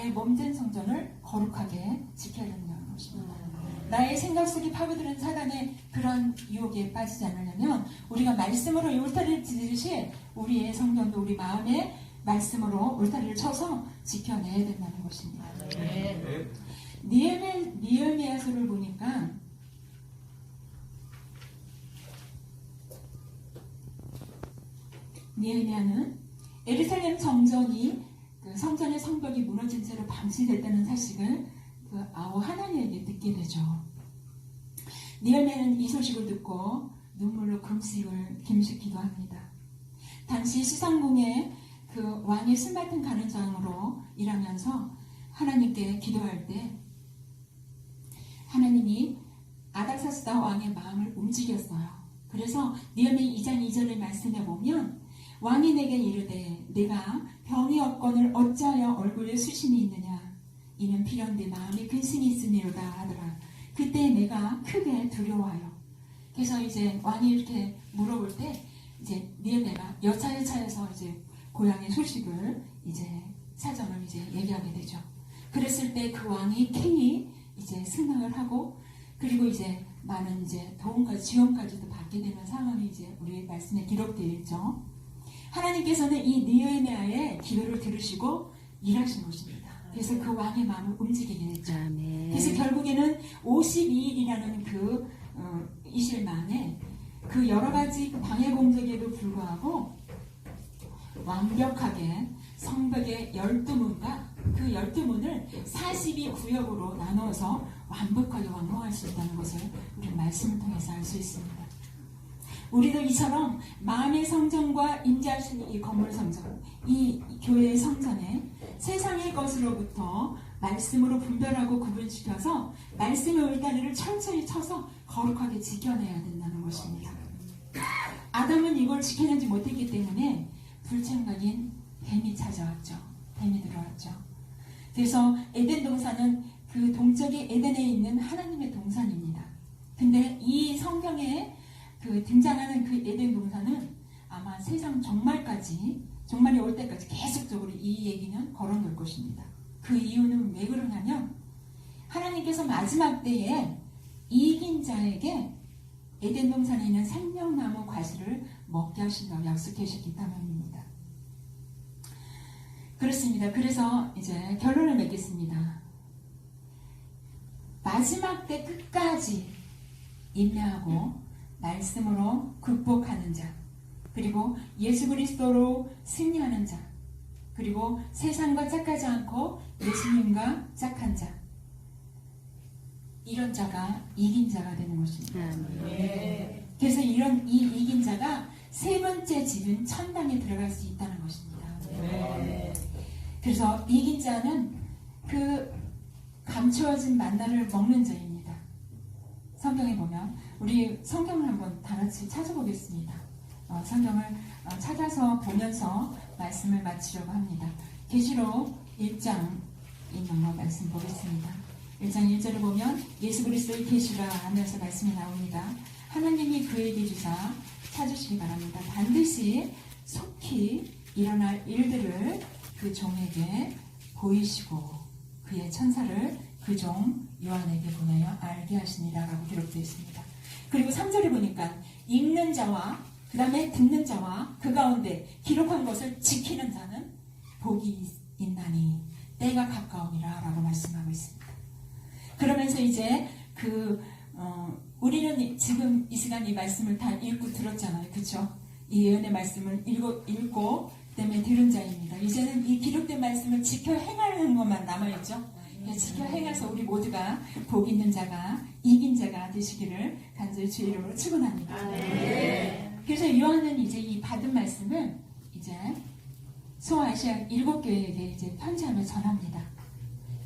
나의 몸된 성전을 거룩하게 지켜야 된다는 것입니다. 나의 생각 속에 파고드는 사단의 그런 유혹에 빠지지 않으려면 우리가 말씀으로 울타리를 치듯이 우리의 성전도 우리 마음의 말씀으로 울타리를 쳐서 지켜내야 된다는 것입니다. 느헤미야서를 보니까 느헤미야는 예루살렘 성전이 성전의 성벽이 무너진 채로 방치됐다는 사실을 아우 하나님에게 듣게 되죠. 느헤미야는 이 소식을 듣고 눈물로 김식기도 합니다. 당시 시상궁의 그 왕의 술 맡은 가는장으로 일하면서 하나님께 기도할 때 하나님이 아닥사스다 왕의 마음을 움직였어요. 그래서 느헤미야 2장 2절의 말씀에 보면 왕이 내게 이르되 내가 병이 없거늘 어찌하여 얼굴에 수심이 있느냐 이는 필연대 마음에 근심이 있으니로다 하더라. 그때 내가 크게 두려워하여. 그래서 이제 왕이 이렇게 물어볼 때 이제 느헤미야가 여차여차해서 이제 고향의 소식을 이제 사정을 이제 얘기하게 되죠. 그랬을 때 그 왕이 쾌히 이제 승낙을 하고 그리고 이제 많은 이제 도움과 지원까지도 받게 되는 상황이 이제 우리 말씀에 기록되어 있죠. 하나님께서는 이 느헤미야의 기도를 들으시고 일하신 것입니다. 그래서 그 왕의 마음을 움직이게 됐죠. 그래서 결국에는 52일이라는 그 이실 만에 그 여러 가지 방해 공작에도 불구하고 완벽하게 성벽의 12문과 그 12문을 42구역으로 나누어서 완벽하게 완공할 수 있다는 것을 우리 말씀을 통해서 알 수 있습니다. 우리도 이처럼 마음의 성전과 임재하시는 이 건물 성전, 이 교회의 성전에 세상의 것으로부터 말씀으로 분별하고 구분시켜서 말씀의 울타리를 철저히 쳐서 거룩하게 지켜내야 된다는 것입니다. 아담은 이걸 지켜내지 못했기 때문에 불천각인 뱀이 찾아왔죠. 뱀이 들어왔죠. 그래서 에덴 동산은 그 동쪽의 에덴에 있는 하나님의 동산입니다. 근데 이 성경에 그 등장하는 그 에덴 동산은 아마 세상 종말이 올 때까지 계속적으로 이 얘기는 거론될 것입니다. 그 이유는 왜 그러냐면 하나님께서 마지막 때에 이긴 자에게 에덴 동산에 있는 생명나무 과실을 먹게 하신다고 약속하셨기 때문입니다. 그렇습니다. 그래서 이제 결론을 맺겠습니다. 마지막 때 끝까지 인내하고 말씀으로 극복하는 자, 그리고 예수 그리스도로 승리하는 자, 그리고 세상과 짝하지 않고 예수님과 짝한 자, 이런 자가 이긴 자가 되는 것입니다. 그래서 이 이긴 자가 세 번째 집인 천당에 들어갈 수 있다는 것입니다. 그래서 이긴 자는 그 감추어진 만나를 먹는 자입니다. 성경에 보면 우리 성경을 한번 다 같이 찾아보겠습니다. 성경을 찾아서 보면서 말씀을 마치려고 합니다. 계시록 1장 있는 거 말씀 보겠습니다. 1장 1절을 보면 예수 그리스도의 계시라 하면서 말씀이 나옵니다. 하나님이 그에게 주사 찾으시기 바랍니다. 반드시 속히 일어날 일들을 그 종에게 보이시고 그의 천사를 그 종 요한에게 보내어 알게 하시니라 라고 기록되어 있습니다. 그리고 3절에 보니까 읽는 자와 그 다음에 듣는 자와 그 가운데 기록한 것을 지키는 자는 복이 있나니 때가 가까우니라 라고 말씀하고 있습니다. 그러면서 이제 우리는 지금 이 시간 이 말씀을 다 읽고 들었잖아요. 그렇죠? 이 예언의 말씀을 읽고 그다음에 들은 자입니다. 이제는 이 기록된 말씀을 지켜 행하는 것만 남아있죠. 지켜 행해서 우리 모두가 복 있는 자가 이긴 자가 되시기를 간절히 주의 이름으로 축원합니다. 그래서 요한은 이제 이 받은 말씀을 이제 소아시아 7교회에게 이제 편지하며 전합니다.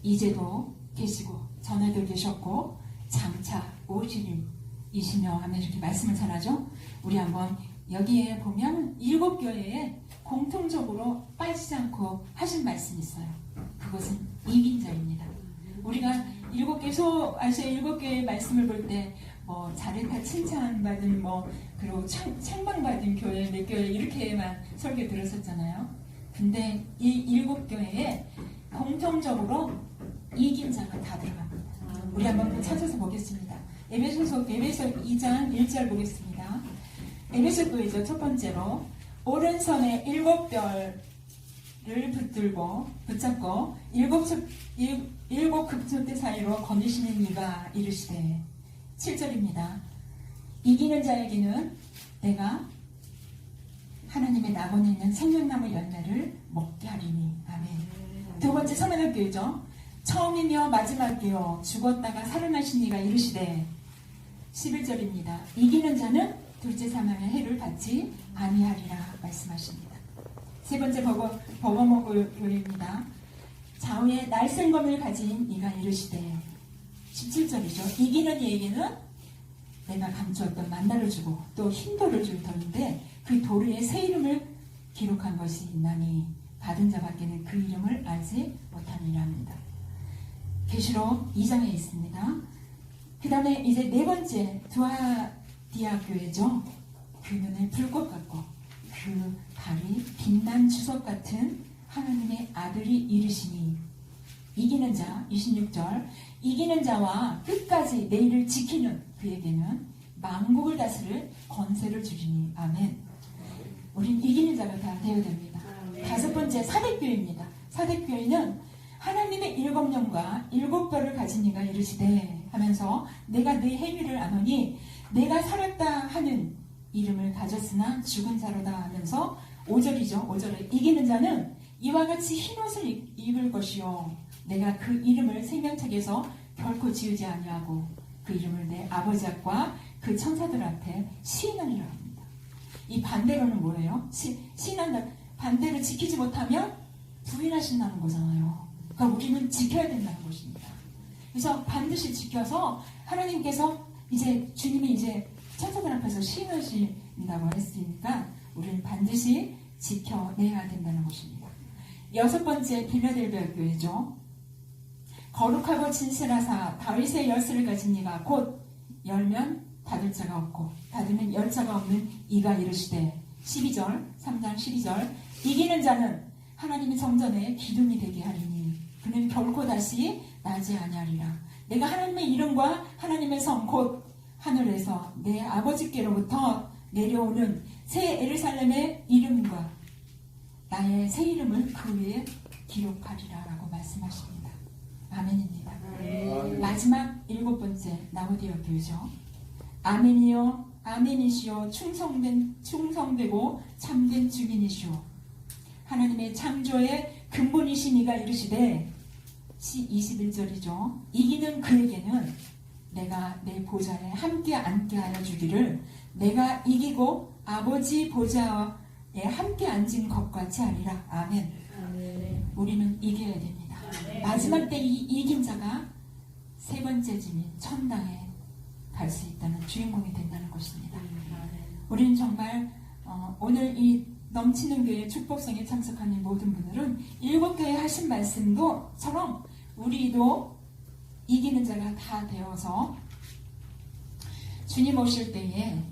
이제도 계시고 전에도 계셨고 장차 오시는 이시며 하며 이렇게 말씀을 전하죠. 우리 한번 여기에 보면 7교회에 공통적으로 빠지지 않고 하신 말씀이 있어요. 그것은 이긴 자입니다. 우리가 7개 소아시아 7교회의 말씀을 볼 때 뭐 잘했다 칭찬받은 그리고 책망받은 교회 몇 교회 이렇게만 설교 들었었잖아요. 근데 이 7교회에 공통적으로 이긴 자가 다 들어갑니다. 우리 한번 찾아서 보겠습니다. 에베소 2장 1절 보겠습니다. 에베소 교회죠. 첫 번째로 오른손에 7별을 붙잡고 일곱 극소대 사이로 거니시는 이가 이르시되 7절입니다. 이기는 자에게는 내가 하나님의 낙원에 있는 생명나무 열매를 먹게 하리니. 아멘. 두 번째 서면학교이죠. 처음이며 마지막이요 죽었다가 살아나신 이가 이르시되 11절입니다. 이기는 자는 둘째 사망의 해를 받지 아니하리라 말씀하십니다. 세 번째 버거모 교회입니다. 좌우에 날쌘검을 가진 이가 이르시되 17절이죠. 이기는 이에게는 내가 감추었던 만나를 주고 또 흰돌을 줄 터인데 그 돌에 새 이름을 기록한 것이 있나니 받은 자밖에는 그 이름을 알지 못하니라 합니다. 계시록 2장에 있습니다. 그 다음에 이제 네 번째 두아디아 교회죠. 그 눈에 불꽃 같고 그 발이 빛난 주석 같은 하나님의 아들이 이르시니 이기는 자 26절 이기는 자와 끝까지 내 일을 지키는 그에게는 만국을 다스릴 권세를 주리니. 아멘. 우린 이기는 자가 다 되어야 됩니다. 다섯 번째 사대교회입니다. 사대교회는 하나님의 7영과 7별을 가진 이가 이르시되 하면서 내가 네 행위를 아노니 내가 살았다 하는 이름을 가졌으나 죽은 자로다 하면서 5절이죠. 5절에 이기는 자는 이와 같이 흰옷을 입을 것이요 내가 그 이름을 생명책에서 결코 지우지 아니하고 그 이름을 내 아버지 앞과 그 천사들 앞에 시인하리라 합니다. 이 반대로는 뭐예요? 시인한다. 반대로 지키지 못하면 부인하신다는 거잖아요. 그러니까 우리는 지켜야 된다는 것입니다. 그래서 반드시 지켜서 하나님께서 이제 주님이 이제 천사들 앞에서 시인하신다고 했으니까 우리는 반드시 지켜내야 된다는 것입니다. 여섯 번째 빌라델비아 교회죠. 거룩하고 진실하사 다윗의 열쇠를 가진 이가 곧 열면 닫을 자가 없고 닫으면 열 자가 없는 이가 이르시되 12절 3장 12절 이기는 자는 하나님의 성전에 기둥이 되게 하리니 그는 결코 다시 나지 아니하리라. 내가 하나님의 이름과 하나님의 성 곧 하늘에서 내 아버지께로부터 내려오는 새 예루살렘의 이름과 나의 새 이름을 그 위에 기록하리라 라고 말씀하십니다. 아멘입니다. 마지막 7번째 나우디아 교회죠. 아멘이요 아멘이시오 충성되고 참된 주민이시오 하나님의 창조의 근본이신 이가 이르시되 21절이죠. 이기는 그에게는 내가 내 보좌에 함께 앉게 하여 주기를 내가 이기고 아버지 보좌에 함께 앉은 것 같이 하리라. 아멘. 우리는 이겨야 됩니다. 마지막 때 이긴 자가 세 번째 짐인 천당에 갈 수 있다는 주인공이 된다는 것입니다. 우리는 정말 오늘 이 넘치는 교회 축복성에 참석하는 모든 분들은 7교회 하신 말씀도처럼 우리도 이기는 자가 다 되어서 주님 오실 때에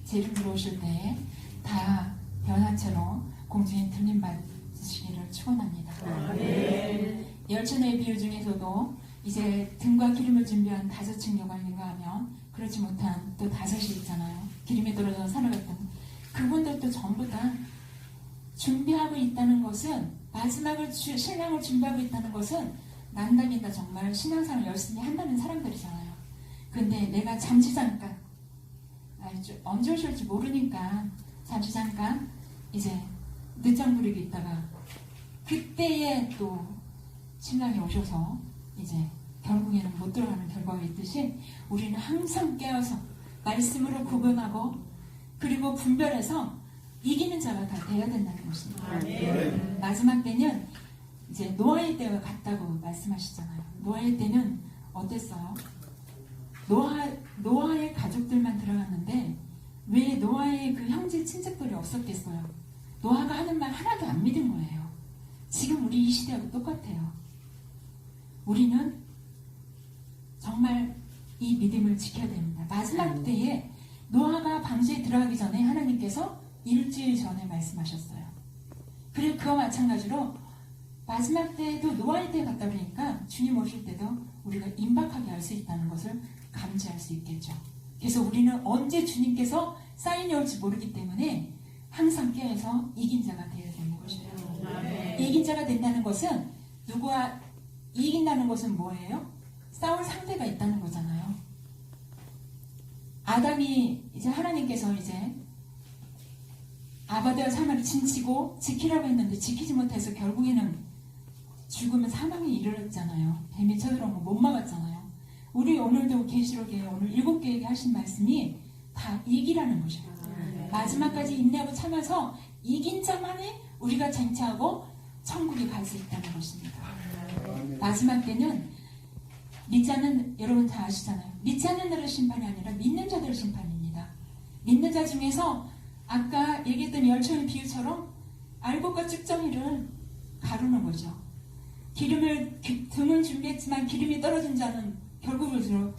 재림 들어오실 때에 다 변화처럼 공중에 들림 받으시기를 축원합니다. 열천의 비유 중에서도 이제 등과 기름을 준비한 5층 여관인가 하면 그렇지 못한 또 5이 있잖아요. 기름에 떨어져 살아갔던 그분들도 전부 다 준비하고 있다는 것은 마지막을 신앙을 준비하고 있다는 것은 난다긴다 정말 신앙생활 열심히 한다는 사람들이잖아요. 근데 내가 잠시 잠깐 언제 오실지 모르니까 잠시 잠깐 이제 늦장 부리고 있다가 그때에 또 신랑이 오셔서 이제 결국에는 못 들어가는 결과가 있듯이 우리는 항상 깨어서 말씀으로 구분하고 그리고 분별해서 이기는 자가 다 돼야 된다는 것입니다. 마지막 때는 이제 노아의 때가 같다고 말씀하시잖아요. 노아의 때는 어땠어요? 노아의 가족들만 들어갔는데 왜 노아의 그 형제 친척들이 없었겠어요? 노아가 하는 말 하나도 안 믿은 거예요. 지금 우리 이 시대하고 똑같아요. 우리는 정말 이 믿음을 지켜야 됩니다. 마지막 때에 노아가 방주에 들어가기 전에 하나님께서 일주일 전에 말씀하셨어요. 그리고 그와 마찬가지로 마지막 때도 노아의 때 갔다 그러니까 주님 오실 때도 우리가 임박하게 알 수 있다는 것을 감지할 수 있겠죠. 그래서 우리는 언제 주님께서 사인이 올지 모르기 때문에 항상 깨어서 이긴 자가 되어야 되는 것이에요. 이긴 자가 된다는 것은 누구와 이긴다는 것은 뭐예요? 싸울 상대가 있다는 거잖아요. 아담이 이제 하나님께서 이제 아바데와 사마를 진치고 지키라고 했는데 지키지 못해서 결국에는 죽으면 사망에 이르렀잖아요. 뱀이 쳐들어온 거 못 막았잖아요. 우리 오늘도 계시록에 오늘 7개에게 하신 말씀이 다 이기라는 것이에요. 마지막까지 인내하고 참아서 이긴 자만이 우리가 쟁취하고 천국에 갈 수 있다는 것입니다. 마지막 때는 믿지 않는, 여러분 다 아시잖아요. 믿지 않는 자들의 심판이 아니라 믿는 자들의 심판입니다. 믿는 자 중에서 아까 얘기했던 열처의 비유처럼 알곡과 쭉정이를 가루는 거죠. 등을 준비했지만 기름이 떨어진 자는 결국으로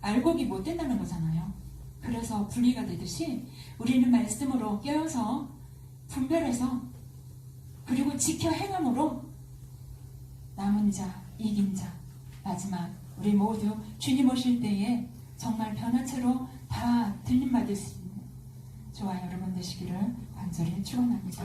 알곡이 못 된다는 거잖아요. 그래서 분리가 되듯이 우리는 말씀으로 깨어서 분별해서 그리고 지켜 행함으로 남은 자, 이긴 자, 마지막 우리 모두 주님 오실 때에 정말 변화체로 다 들림받을 수 있는 저와 여러분 되시기를 간절히 축원합니다.